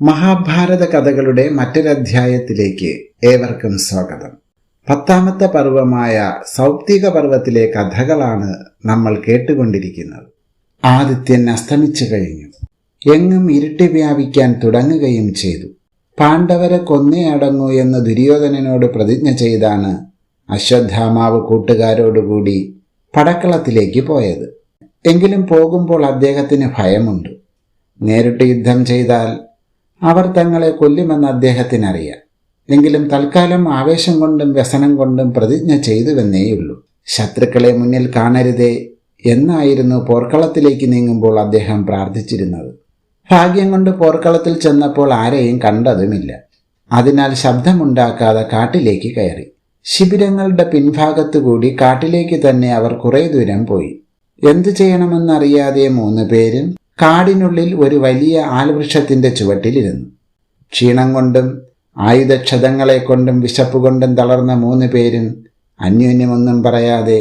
മഹാഭാരത കഥകളുടെ മറ്റൊരധ്യായത്തിലേക്ക് ഏവർക്കും സ്വാഗതം. 10ാമത്തെ പർവമായ സൗപ്തിക പർവത്തിലെ കഥകളാണ് നമ്മൾ കേട്ടുകൊണ്ടിരിക്കുന്നത്. ആദിത്യൻ അസ്തമിച്ചു കഴിഞ്ഞു. എങ്ങും ഇരുട്ടി വ്യാപിക്കാൻ തുടങ്ങുകയും ചെയ്തു. പാണ്ഡവരെ കൊന്നേ അടങ്ങൂ എന്ന് ദുര്യോധനനോട് പ്രതിജ്ഞ ചെയ്താണ് അശ്വത്ഥാമാവ് കൂട്ടുകാരോടുകൂടി പടക്കളത്തിലേക്ക് പോയത്. എങ്കിലും പോകുമ്പോൾ അദ്ദേഹത്തിന് ഭയമുണ്ട്. നേരിട്ട് യുദ്ധം ചെയ്താൽ അവർ തങ്ങളെ കൊല്ലുമെന്ന് അദ്ദേഹത്തിനറിയാം. എങ്കിലും തൽക്കാലം ആവേശം കൊണ്ടും വ്യസനം കൊണ്ടും പ്രതിജ്ഞ ചെയ്തുവെന്നേയുള്ളൂ. ശത്രുക്കളെ മുന്നിൽ കാണരുതേ എന്നായിരുന്നു പോർക്കളത്തിലേക്ക് നീങ്ങുമ്പോൾ അദ്ദേഹം പ്രാർത്ഥിച്ചിരുന്നത്. ഭാഗ്യം കൊണ്ട് പോർക്കളത്തിൽ ചെന്നപ്പോൾ ആരെയും കണ്ടതുമില്ല. അതിനാൽ ശബ്ദമുണ്ടാക്കാതെ കാട്ടിലേക്ക് കയറി. ശിബിരങ്ങളുടെ പിൻഭാഗത്തുകൂടി കാട്ടിലേക്ക് തന്നെ അവർ കുറെ ദൂരം പോയി. എന്തു ചെയ്യണമെന്നറിയാതെ 3 പേരും കാടിനുള്ളിൽ ഒരു വലിയ ആൽവൃക്ഷത്തിന്റെ ചുവട്ടിലിരുന്നു. ക്ഷീണം കൊണ്ടും ആയുധക്ഷതങ്ങളെ കൊണ്ടും വിശപ്പ് കൊണ്ടും തളർന്ന 3 പേരും അന്യോന്യമൊന്നും പറയാതെ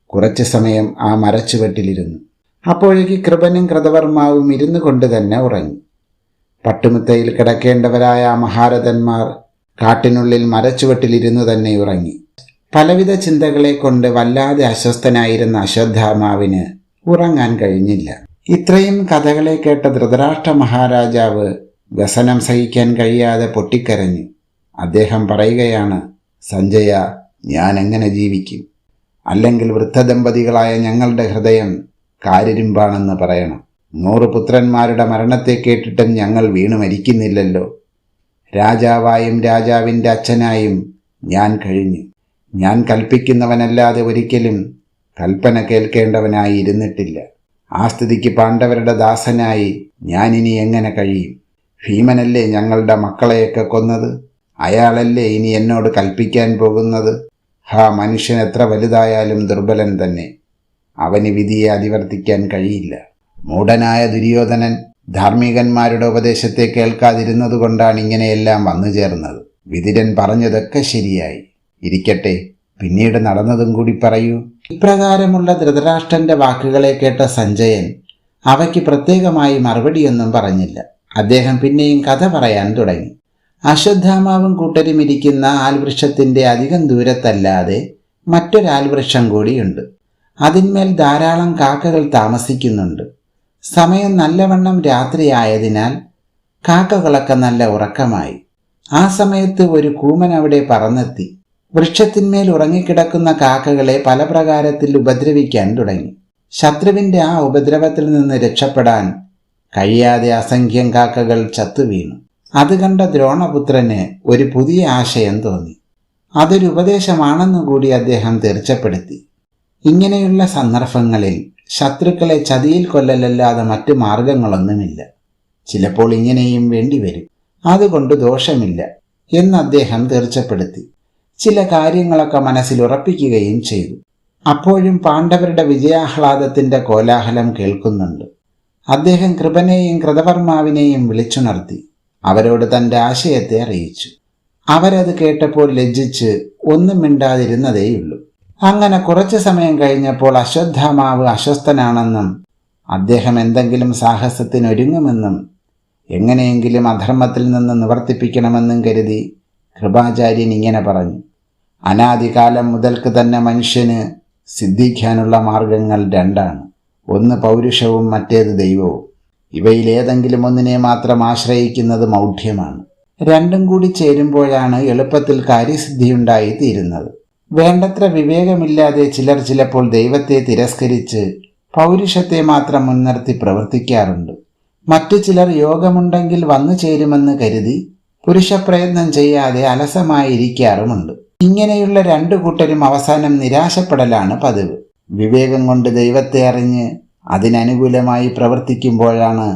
കുറച്ചു സമയം ആ മരച്ചുവട്ടിലിരുന്നു. അപ്പോഴേക്ക് കൃപനും കൃതവർമാവും ഇരുന്നു കൊണ്ട് തന്നെ ഉറങ്ങി. പട്ടുമുത്തയിൽ കിടക്കേണ്ടവരായ മഹാരഥന്മാർ കാട്ടിനുള്ളിൽ മരച്ചുവട്ടിലിരുന്നു തന്നെ ഉറങ്ങി. പലവിധ ചിന്തകളെ കൊണ്ട് വല്ലാതെ അസ്വസ്ഥനായിരുന്ന അശ്വത്ഥാമാവിന് ഉറങ്ങാൻ കഴിഞ്ഞില്ല. ഇത്രയും കഥകളെ കേട്ട ധൃതരാഷ്ട്ര മഹാരാജാവ് വ്യസനം സഹിക്കാൻ കഴിയാതെ പൊട്ടിക്കരഞ്ഞു. അദ്ദേഹം പറയുകയാണ്, സഞ്ജയ, ഞാൻ എങ്ങനെ ജീവിക്കും? അല്ലെങ്കിൽ വൃദ്ധദമ്പതികളായ ഞങ്ങളുടെ ഹൃദയം കാരിരുമ്പാണെന്ന് പറയണം. 100 പുത്രന്മാരുടെ മരണത്തെ കേട്ടിട്ടും ഞങ്ങൾ വീണു മരിക്കുന്നില്ലല്ലോ. രാജാവായും രാജാവിൻ്റെ അച്ഛനായും ഞാൻ കഴിഞ്ഞു. ഞാൻ കൽപ്പിക്കുന്നവനല്ലാതെ ഒരിക്കലും കൽപ്പന കേൾക്കേണ്ടവനായി ഇരുന്നിട്ടില്ല. ആ സ്ഥിതിക്ക് പാണ്ഡവരുടെ ദാസനായി ഞാനിനി എങ്ങനെ കഴിയും? ഭീമനല്ലേ ഞങ്ങളുടെ മക്കളെയൊക്കെ കൊന്നത്? അയാളല്ലേ ഇനി എന്നോട് കൽപ്പിക്കാൻ പോകുന്നത്? മനുഷ്യൻ എത്ര വലുതായാലും ദുർബലൻ തന്നെ. അവന് വിധിയെ അതിവർത്തിക്കാൻ കഴിയില്ല. മൂഢനായ ദുര്യോധനൻ ധാർമ്മികന്മാരുടെ ഉപദേശത്തെ കേൾക്കാതിരുന്നതുകൊണ്ടാണ് ഇങ്ങനെയെല്ലാം വന്നു ചേർന്നത്. വിതുരൻ പറഞ്ഞതൊക്കെ ശരിയായി. ഇരിക്കട്ടെ, പിന്നീട് നടന്നതും കൂടി പറയൂ. ഇപ്രകാരമുള്ള ധൃതരാഷ്ട്രന്റെ വാക്കുകളെ കേട്ട സഞ്ജയൻ അവയ്ക്ക് പ്രത്യേകമായി മറുപടിയൊന്നും പറഞ്ഞില്ല. അദ്ദേഹം പിന്നെയും കഥ പറയാൻ തുടങ്ങി. അശ്വത്ഥാമാവും കൂട്ടരും ഇരിക്കുന്ന ആൽവൃക്ഷത്തിന്റെ അധികം ദൂരത്തല്ലാതെ മറ്റൊരാൽവൃക്ഷം കൂടിയുണ്ട്. അതിന്മേൽ ധാരാളം കാക്കകൾ താമസിക്കുന്നുണ്ട്. സമയം നല്ലവണ്ണം രാത്രിയായതിനാൽ കാക്കകളൊക്കെ നല്ല ഉറക്കമായി. ആ സമയത്ത് ഒരു കൂമൻ അവിടെ പറന്നെത്തി. വൃക്ഷത്തിന്മേൽ ഉറങ്ങിക്കിടക്കുന്ന കാക്കകളെ പല പ്രകാരത്തിൽ ഉപദ്രവിക്കാൻ തുടങ്ങി. ശത്രുവിൻ്റെ ആ ഉപദ്രവത്തിൽ നിന്ന് രക്ഷപ്പെടാൻ കഴിയാതെ അസംഖ്യം കാക്കകൾ ചത്തുവീണു. അത് കണ്ട ദ്രോണപുത്രന് ഒരു പുതിയ ആശയം തോന്നി. അതൊരു ഉപദേശമാണെന്നുകൂടി അദ്ദേഹം തീർച്ചപ്പെടുത്തി. ഇങ്ങനെയുള്ള സന്ദർഭങ്ങളിൽ ശത്രുക്കളെ ചതിയിൽ കൊല്ലലല്ലാതെ മറ്റു മാർഗങ്ങളൊന്നുമില്ല. ചിലപ്പോൾ ഇങ്ങനെയും വേണ്ടിവരും. അതുകൊണ്ട് ദോഷമില്ല എന്ന് അദ്ദേഹം തീർച്ചപ്പെടുത്തി. ചില കാര്യങ്ങളൊക്കെ മനസ്സിൽ ഉറപ്പിക്കുകയും ചെയ്തു. അപ്പോഴും പാണ്ഡവരുടെ വിജയാഹ്ലാദത്തിന്റെ കോലാഹലം കേൾക്കുന്നുണ്ട്. അദ്ദേഹം കൃപനെയും കൃതവർമാവിനെയും വിളിച്ചുണർത്തി അവരോട് തന്റെ ആശയത്തെ അറിയിച്ചു. അവരത് കേട്ടപ്പോൾ ലജ്ജിച്ച് ഒന്നും മിണ്ടാതിരുന്നതേയുള്ളൂ. അങ്ങനെ കുറച്ചു സമയം കഴിഞ്ഞപ്പോൾ അശ്വത്ഥാമാവ് അസ്വസ്ഥനാണെന്നും അദ്ദേഹം എന്തെങ്കിലും സാഹസത്തിനൊരുങ്ങുമെന്നും എങ്ങനെയെങ്കിലും അധർമ്മത്തിൽ നിന്ന് നിവർത്തിപ്പിക്കണമെന്നും കരുതി കൃപാചാര്യൻ ഇങ്ങനെ പറഞ്ഞു. അനാദികാലം മുതൽക്ക് തന്നെ മനുഷ്യന് സിദ്ധിക്കാനുള്ള മാർഗങ്ങൾ 2ആണ്. ഒന്ന് പൗരുഷവും മറ്റേത് ദൈവവും. ഇവയിലേതെങ്കിലും ഒന്നിനെ മാത്രം ആശ്രയിക്കുന്നത് മൗഢ്യമാണ്. രണ്ടും കൂടി ചേരുമ്പോഴാണ് എളുപ്പത്തിൽ കാര്യസിദ്ധിയുണ്ടായി തീരുന്നത്. വേണ്ടത്ര വിവേകമില്ലാതെ ചിലർ ചിലപ്പോൾ ദൈവത്തെ തിരസ്കരിച്ച് പൗരുഷത്തെ മാത്രം മുൻനിർത്തി പ്രവർത്തിക്കാറുണ്ട്. മറ്റു ചിലർ യോഗമുണ്ടെങ്കിൽ വന്നു ചേരുമെന്ന് കരുതി പുരുഷപ്രയത്നം ചെയ്യാതെ അലസമായിരിക്കാറുമുണ്ട്. ഇങ്ങനെയുള്ള 2 കൂട്ടരും അവസാനം നിരാശപ്പെടലാണ് പതിവ്. വിവേകം കൊണ്ട് ദൈവത്തെ അറിഞ്ഞ് അതിനനുകൂലമായി പ്രവർത്തിക്കുമ്പോഴാണ്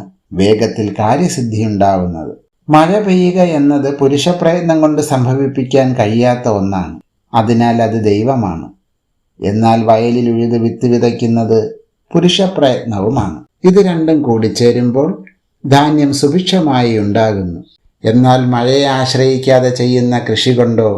വേഗത്തിൽ കാര്യസിദ്ധിയുണ്ടാവുന്നത്. മഴ പെയ്യുക എന്നത് പുരുഷപ്രയത്നം കൊണ്ട് സംഭവിപ്പിക്കാൻ കഴിയാത്ത ഒന്നാണ്. അതിനാൽ അത് ദൈവമാണ്. എന്നാൽ വയലിൽ ഉഴുത് വിത്ത് വിതയ്ക്കുന്നത് പുരുഷപ്രയത്നവുമാണ്. ഇത് രണ്ടും കൂടിച്ചേരുമ്പോൾ ധാന്യം സുഭിക്ഷമായി ഉണ്ടാകുന്നു. എന്നാൽ മഴയെ ആശ്രയിക്കാതെ ചെയ്യുന്ന കൃഷി കൊണ്ടോ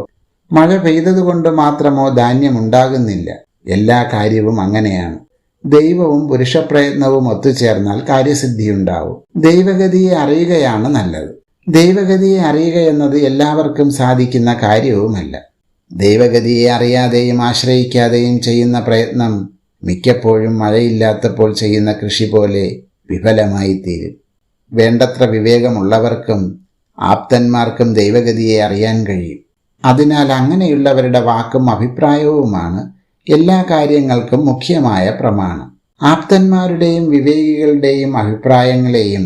മഴ പെയ്തതുകൊണ്ട് മാത്രമോ ധാന്യമുണ്ടാകുന്നില്ല. എല്ലാ കാര്യവും അങ്ങനെയാണ്. ദൈവവും പുരുഷപ്രയത്നവും ഒത്തുചേർന്നാൽ കാര്യസിദ്ധിയുണ്ടാവും. ദൈവഗതിയെ അറിയുകയാണ് നല്ലത്. ദൈവഗതിയെ അറിയുക എന്നത് എല്ലാവർക്കും സാധിക്കുന്ന കാര്യവുമല്ല. ദൈവഗതിയെ അറിയാതെയും ആശ്രയിക്കാതെയും ചെയ്യുന്ന പ്രയത്നം മിക്കപ്പോഴും മഴയില്ലാത്തപ്പോൾ ചെയ്യുന്ന കൃഷി പോലെ വിഫലമായി തീരും. വേണ്ടത്ര വിവേകമുള്ളവർക്കും ആപ്തന്മാർക്കും ദൈവഗതിയെ അറിയാൻ കഴിയും. അതിനാൽ അങ്ങനെയുള്ളവരുടെ വാക്കും അഭിപ്രായവുമാണ് എല്ലാ കാര്യങ്ങൾക്കും മുഖ്യമായ പ്രമാണം. ആപ്തന്മാരുടെയും വിവേകികളുടെയും അഭിപ്രായങ്ങളെയും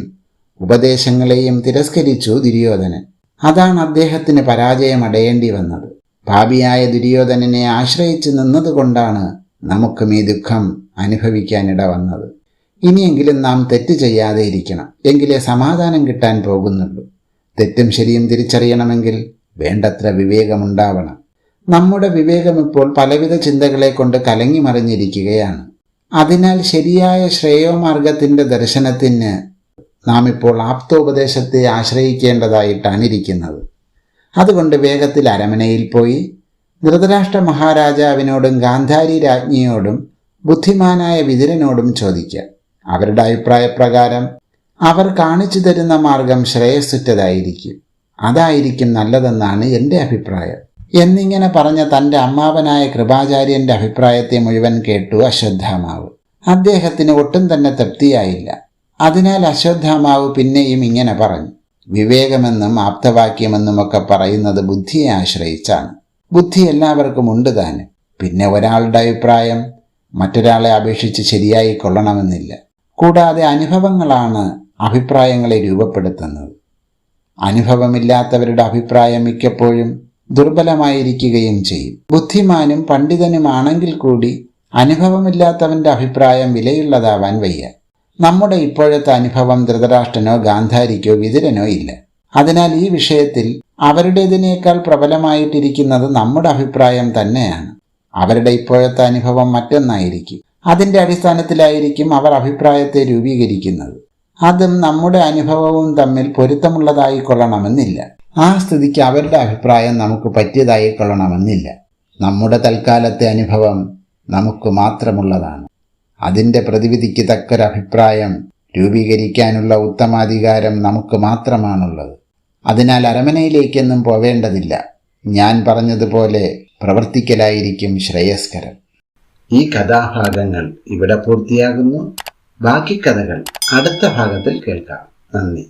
ഉപദേശങ്ങളെയും തിരസ്കരിച്ചു ദുര്യോധനൻ. അതാണ് അദ്ദേഹത്തിന് പരാജയമടയേണ്ടി വന്നത്. പാപിയായ ദുര്യോധനനെ ആശ്രയിച്ച് നിന്നതുകൊണ്ടാണ് നമുക്കും ഈ ദുഃഖം അനുഭവിക്കാനിട വന്നത്. ഇനിയെങ്കിലും നാം തെറ്റ് ചെയ്യാതെ ഇരിക്കണം. എങ്കിലേ സമാധാനം കിട്ടാൻ പോകുന്നുള്ളൂ. തെറ്റും ശരിയും തിരിച്ചറിയണമെങ്കിൽ വേണ്ടത്ര വിവേകമുണ്ടാവണം. നമ്മുടെ വിവേകം ഇപ്പോൾ പലവിധ ചിന്തകളെ കൊണ്ട് കലങ്ങി മറിഞ്ഞിരിക്കുകയാണ്. അതിനാൽ ശരിയായ ശ്രേയോമാർഗത്തിൻ്റെ ദർശനത്തിന് നാം ഇപ്പോൾ ആപ്തോപദേശത്തെ ആശ്രയിക്കേണ്ടതായിട്ടാണ് ഇരിക്കുന്നത്. അതുകൊണ്ട് വേഗത്തിൽ അരമനയിൽ പോയി ധൃതരാഷ്ട്ര മഹാരാജാവിനോടും ഗാന്ധാരി രാജ്ഞിയോടും ബുദ്ധിമാനായ വിതുരനോടും ചോദിക്കാം. അവരുടെ അഭിപ്രായപ്രകാരം അവർ കാണിച്ചു തരുന്ന മാർഗം ശ്രേയസ്സുറ്റതായിരിക്കും. അതായിരിക്കും നല്ലതെന്നാണ് എൻ്റെ അഭിപ്രായം എന്നിങ്ങനെ പറഞ്ഞ തൻ്റെ അമ്മാവനായ കൃപാചാര്യൻ്റെ അഭിപ്രായത്തെ മുഴുവൻ കേട്ടു അശ്വത്ഥാമാവ്. അദ്ദേഹത്തിന് ഒട്ടും തന്നെ തൃപ്തിയായില്ല. അതിനാൽ അശ്വത്ഥാമാവ് പിന്നെയും ഇങ്ങനെ പറഞ്ഞു. വിവേകമെന്നും ആപ്തവാക്യമെന്നുമൊക്കെ പറയുന്നത് ബുദ്ധിയെ ആശ്രയിച്ചാണ്. ബുദ്ധി എല്ലാവർക്കും ഉണ്ട് താനും. പിന്നെ ഒരാളുടെ അഭിപ്രായം മറ്റൊരാളെ അപേക്ഷിച്ച് ശരിയായി കൊള്ളണമെന്നില്ല. കൂടാതെ അനുഭവങ്ങളാണ് അഭിപ്രായങ്ങളെ രൂപപ്പെടുത്തുന്നത്. അനുഭവമില്ലാത്തവരുടെ അഭിപ്രായം മിക്കപ്പോഴും ദുർബലമായിരിക്കുകയും ചെയ്യും. ബുദ്ധിമാനും പണ്ഡിതനുമാണെങ്കിൽ കൂടി അനുഭവമില്ലാത്തവൻ്റെ അഭിപ്രായം വിലയുള്ളതാവാൻ വയ്യ. നമ്മുടെ ഇപ്പോഴത്തെ അനുഭവം ധൃതരാഷ്ട്രനോ ഗാന്ധാരിക്കോ വിതുരനോ ഇല്ല. അതിനാൽ ഈ വിഷയത്തിൽ അവരുടേതിനേക്കാൾ പ്രബലമായിട്ടിരിക്കുന്നത് നമ്മുടെ അഭിപ്രായം തന്നെയാണ്. അവരുടെ ഇപ്പോഴത്തെ അനുഭവം മറ്റൊന്നായിരിക്കും. അതിൻ്റെ അടിസ്ഥാനത്തിലായിരിക്കും അവർ അഭിപ്രായത്തെ രൂപീകരിക്കുന്നത്. അതും നമ്മുടെ അനുഭവവും തമ്മിൽ പൊരുത്തമുള്ളതായി കൊള്ളണമെന്നില്ല. ആ സ്ഥിതിക്ക് അവരുടെ അഭിപ്രായം നമുക്ക് പറ്റിയതായി കൊള്ളണമെന്നില്ല. നമ്മുടെ തൽക്കാലത്തെ അനുഭവം നമുക്ക് മാത്രമുള്ളതാണ്. അതിൻ്റെ പ്രതിവിധിക്ക് തക്കൊരഭിപ്രായം രൂപീകരിക്കാനുള്ള ഉത്തമാധികാരം നമുക്ക് മാത്രമാണുള്ളത്. അതിനാൽ അരമനയിലേക്കൊന്നും പോവേണ്ടതില്ല. ഞാൻ പറഞ്ഞതുപോലെ പ്രവർത്തിക്കലായിരിക്കും ശ്രേയസ്കരം. ഈ കഥാഭാഗങ്ങൾ ഇവിടെ പൂർത്തിയാകുന്നു. ബാക്കി കഥകൾ അടുത്ത ഭാഗത്തിൽ കേൾക്കാം. നന്ദി.